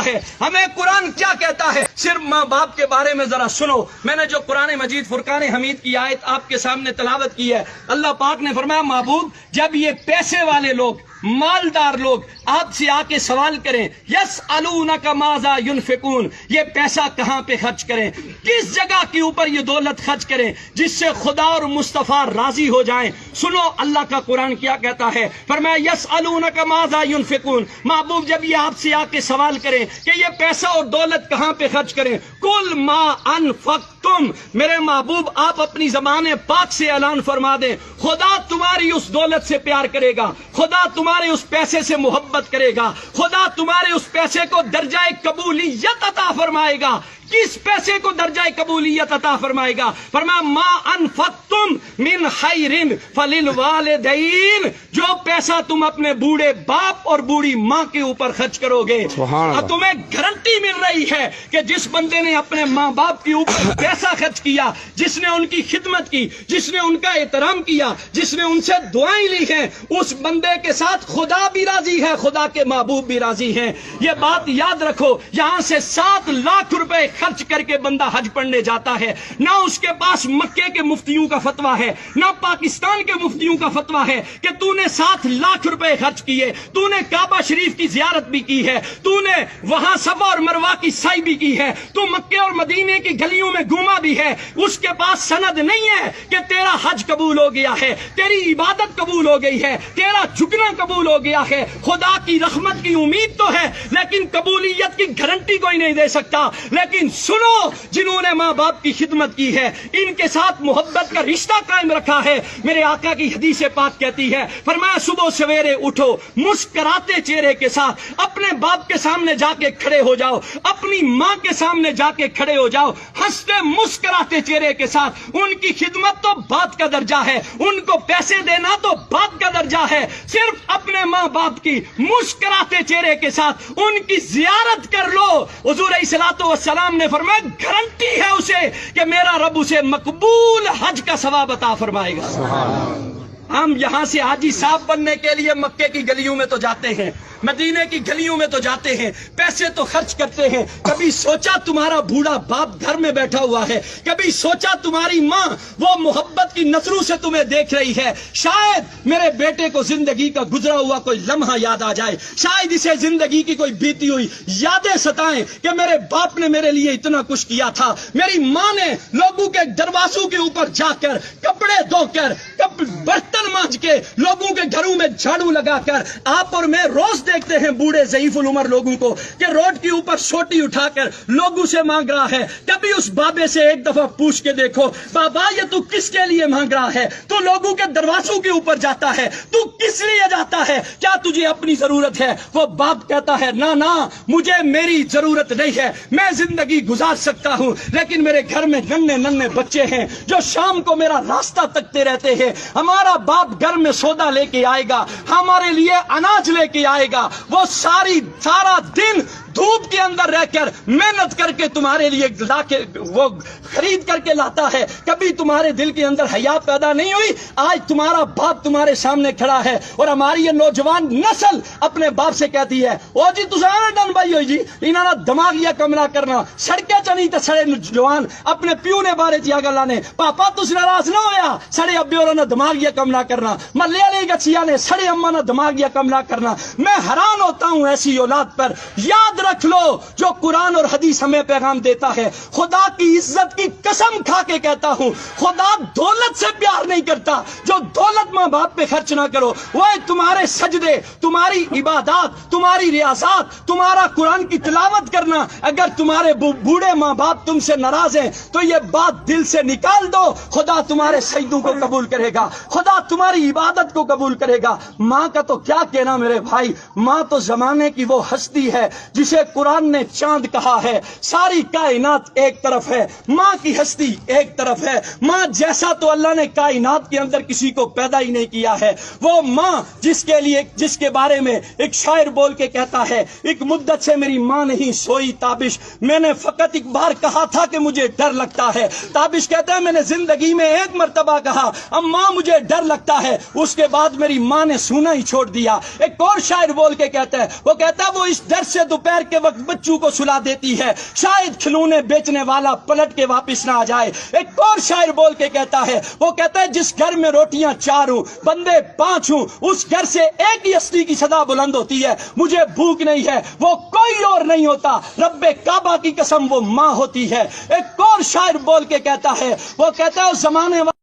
ہے، ہمیں قرآن کیا کہتا ہے۔ صرف ماں باپ کے بارے میں ذرا سنو، میں نے جو قرآن مجید فرقان حمید کی آیت آپ کے سامنے تلاوت کی ہے، اللہ پاک نے فرمایا محبوب جب یہ پیسے والے لوگ، مالدار لوگ آپ سے آ کے سوال کریں، یسألونک ماذا ینفقون، یہ پیسہ کہاں پہ خرچ کریں، کس جگہ کے اوپر یہ دولت خرچ کریں جس سے خدا اور مصطفیٰ راضی ہو جائیں، سنو اللہ کا قرآن کیا کہتا ہے، فرمایا یسألونک ماذا ینفقون، محبوب جب یہ آپ سے آ کے سوال کریں کہ یہ پیسہ اور دولت کہاں پہ خرچ کریں، کل ما انفقتم، میرے محبوب آپ اپنی زبان پاک سے اعلان فرما دیں، خدا تمہاری اس دولت سے پیار کرے گا، خدا تمہارے اس پیسے سے محبت کرے گا، خدا تمہارے اس پیسے کو درجہ قبولیت عطا فرمائے گا۔ کس پیسے کو درجہ قبولیت عطا فرمائے گا؟ فرمایا ما انفقتم من خیر فللوالدین، جو پیسہ تم اپنے بوڑھے باپ اور بوڑھی ماں کے اوپر خرچ کرو گے، اور تمہیں گارنٹی مل رہی ہے کہ جس بندے نے اپنے ماں باپ کے اوپر پیسہ خرچ کیا، جس نے ان کی خدمت کی، جس نے ان کا احترام کیا، جس نے ان سے دعائیں لی ہیں، اس بندے کے ساتھ خدا بھی راضی ہے، خدا کے محبوب بھی راضی ہیں۔ یہ بات یاد رکھو، یہاں سے 7 لاکھ روپے خرچ کر کے بندہ حج پڑھنے جاتا ہے، نہ اس کے پاس مکے کے مفتیوں کا فتویٰ ہے، نہ پاکستان کے مفتیوں کا فتویٰ ہے کہ تو نے 7 لاکھ روپے خرچ کیے، تو نے کعبہ شریف کی زیارت بھی کی ہے، تو نے وہاں صفا اور مروہ کی سعی بھی کی ہے، تو مکے اور مدینے کی گلیوں میں گھوما بھی ہے، اس کے پاس سند نہیں ہے کہ تیرا حج قبول ہو گیا ہے، تیری عبادت قبول ہو گئی ہے، تیرا جھکنا قبول ہو گیا ہے۔ خدا کی رحمت کی امید تو ہے لیکن قبولیت کی گارنٹی کوئی نہیں دے سکتا۔ لیکن سنو، جنہوں نے ماں باپ کی خدمت کی ہے، ان کے ساتھ محبت کا رشتہ قائم رکھا ہے، میرے آقا کی حدیث پاک کہتی ہے، فرمایا صبح سویرے اٹھو، مسکراتے چہرے کے ساتھ اپنے باپ کے سامنے جا کے کھڑے ہو جاؤ، اپنی ماں کے سامنے جا کے کھڑے ہو جاؤ، ہنستے مسکراتے چہرے کے ساتھ۔ ان کی خدمت تو بات کا درجہ ہے، ان کو پیسے دینا تو بات کا درجہ ہے، صرف اپنے ماں باپ کی مسکراتے چہرے کے ساتھ ان کی زیارت کر لو۔ حضور علیہ الصلوۃ والسلام نے فرمایا گارنٹی ہے اسے کہ میرا رب اسے مقبول حج کا ثواب عطا فرمائے گا۔ ہم یہاں سے حاجی صاحب بننے کے لیے مکے کی گلیوں میں تو جاتے ہیں، مدینے کی گلیوں میں تو جاتے ہیں، پیسے تو خرچ کرتے ہیں، کبھی سوچا تمہارا بوڑھا باپ گھر میں بیٹھا ہوا ہے، کبھی سوچا تمہاری ماں وہ محبت کی نظروں سے تمہیں دیکھ رہی ہے، شاید میرے بیٹے کو زندگی کا گزرا ہوا کوئی لمحہ یاد آ جائے، شاید اسے زندگی کی کوئی بیتی ہوئی یادیں ستائیں کہ میرے باپ نے میرے لیے اتنا کچھ کیا تھا، میری ماں نے لوگوں کے دروازوں کے اوپر جا کر کپڑے دھو کر برتن مانج کے لوگوں کے گھروں میں جھاڑو لگا کر، آپ اور میں روز دیکھتے ہیں بوڑھے ضعیف العمر لوگوں کو کہ روڈ کے اوپر سوٹی اٹھا کر لوگوں سے مانگ رہا ہے۔ کبھی اس بابے سے ایک دفعہ پوچھ کے دیکھو، بابا یہ تو کس کے لیے مانگ رہا ہے؟ تو لوگوں کے دروازوں کے اوپر جاتا ہے، تو کس لیے جاتا ہے؟ کیا تجھے اپنی ضرورت ہے؟ وہ باپ کہتا ہے نہ مجھے میری ضرورت نہیں ہے، میں زندگی گزار سکتا ہوں، لیکن میرے گھر میں ننھے بچے ہیں جو شام کو میرا راستہ تکتے رہتے ہیں، ہمارا باپ گھر میں سودا لے کے آئے گا، ہمارے لیے اناج لے کے آئے گا، وہ سارا دن دھوپ کے اندر رہ کر محنت کر کے تمہارے لیے لا کے وہ خرید کر کے لاتا ہے، کبھی تمہارے دل کے اندر حیا پیدا نہیں ہوئی؟ آج تمہارا باپ تمہارے سامنے کھڑا ہے اور ہماری یہ نوجوان نسل اپنے باپ سے کہتی ہے او جی تساں ڈن بھائی ہوئی جی انہاں دا دماغیا کملا کرنا، سڑکیں چنی تے سڑے نوجوان اپنے پیو نے بارے چ گلاں نے، پاپا تس ناراض نہ ہویا، سڑے ابے اور نے دماغیا کملا کرنا، محلے والی گچھیا نے سڑے اما نے دماغیا کملا کرنا۔ میں حیران ہوتا ہوں ایسی اولاد پر۔ یاد رکھ لو جو قرآن اور حدیث ہمیں پیغام دیتا ہے، خدا کی عزت کی قسم کھا کے کہتا ہوں، خدا دولت سے پیار نہیں کرتا، جو دولت ماں باپ پہ خرچ نہ کرو، وہ تمہارے سجدے، تمہاری عبادات، تمہاری ریاضات، تمہارا قرآن کی تلاوت کرنا، اگر تمہارے بوڑھے ماں باپ تم سے ناراض ہیں تو یہ بات دل سے نکال دو، خدا تمہارے سجدوں کو قبول کرے گا، خدا تمہاری عبادت کو قبول کرے گا۔ ماں کا تو کیا کہنا میرے بھائی، ماں تو زمانے کی وہ ہستی ہے جسے قرآن نے چاند کہا ہے، ساری کائنات ایک طرف ہے، ماں کی ہستی ایک طرف ہے۔ ماں جیسا تو اللہ نے کائنات کے اندر کسی کو پیدا ہی نہیں کیا ہے، وہ ماں جس کے بارے میں ایک شاعر بول کے کہتا ہے، ایک مدت سے میری ماں نہیں سوئی تابش، میں نے فقط ایک بار کہا تھا کہ مجھے ڈر لگتا ہے۔ تابش کہتا ہے میں نے زندگی میں ایک مرتبہ کہا اماں مجھے ڈر لگتا ہے، اس کے بعد میری ماں نے سونا ہی چھوڑ دیا۔ ایک اور شاعر بول کے کہتا ہے، وہ کہتا ہے وہ اس ڈر سے دوپہر کے وقت بچوں کو سلا دیتی ہے، شاید کھلونے بیچنے والا پلٹ کے واپس نہ آ جائے۔ ایک اور شاعر بول کے کہتا ہے، وہ کہتا ہے جس گھر میں روٹیاں 4 ہوں بندے 5 ہوں، اس گھر سے ایک ہی ہستی کی صدا بلند ہوتی ہے، مجھے بھوک نہیں ہے، وہ کوئی اور نہیں ہوتا، رب کعبہ کی قسم وہ ماں ہوتی ہے۔ ایک اور شاعر بول کے کہتا ہے، وہ کہتا ہے اس زمانے